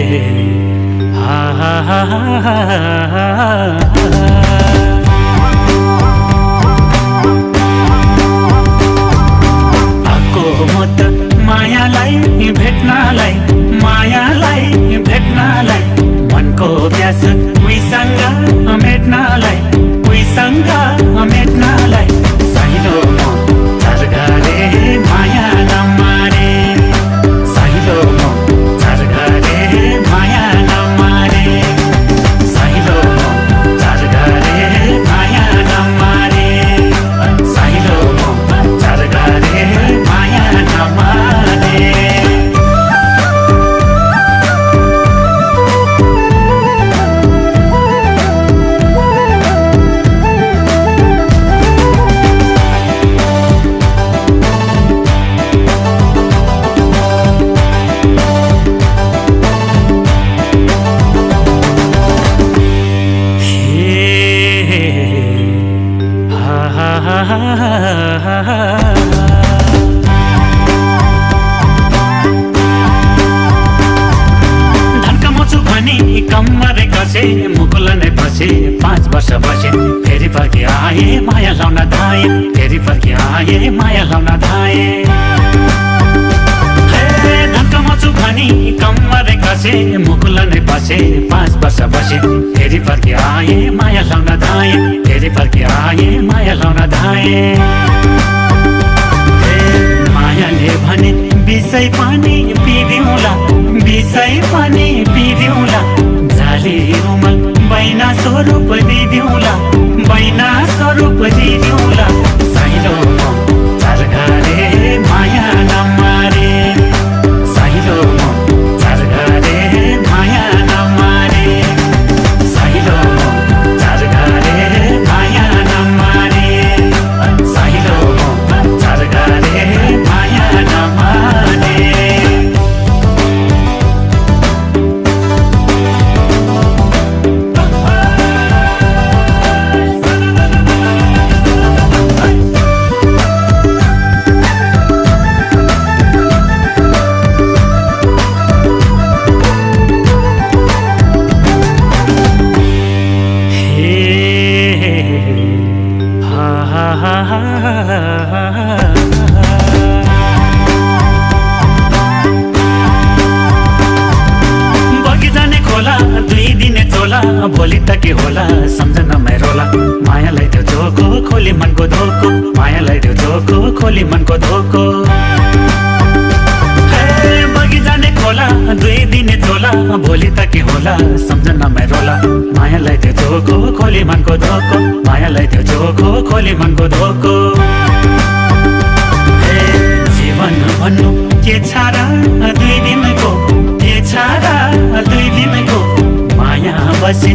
हा हा हा हा आको म त मायालाई भेट्नलाई मनको प्यास उहीसँग मेट्नलाई साइलो म चरघरे माया नमारे साइलो म चरघरे माया नमारे साइलो म चरघरे माया नमारे साइलो म चरघरे माया नमारे धनका मछु भनी कम्मरे कसे मुकुल नै बसे 5 वर्ष बसे फेरि फर्की आए माया लाउन धाए फेरि फर्की आए माया लाउन धाए धनका मछु भनी कम्मरे कसे मुकुल नै बसे 5 वर्ष बसे फेरि फर्की आए माया लाउन धाए फेरि फर्की आए माया लाउन धाए मायाले भने बिसै पानी पिदिउँला जाली रुमल बैना स्वरूप दिदिउँला साइलो म चरघरे माया नमारे साइलो म चरघरे माया नमारे साइलो म चरघरे माया नमारे साइलो म चरघरे माया नमारे बगिजाने खोला 2 दिने चोला भोलि त के होला सम्झन रोला मायालाई त्यो झोको खोली मनको धोको मायालाई त्यो झोको खोली मनको धोको बगिजाने खोला 2 दिने चोला भोलि त के होला सम्झन रोला मायालाई त्यो झोको खोली मनको धोको मायालाई त्यो झोको खोली मनको धोको जीवन भन्नु के छारा 2 दिनको के छारा 2 दिनको माया बसे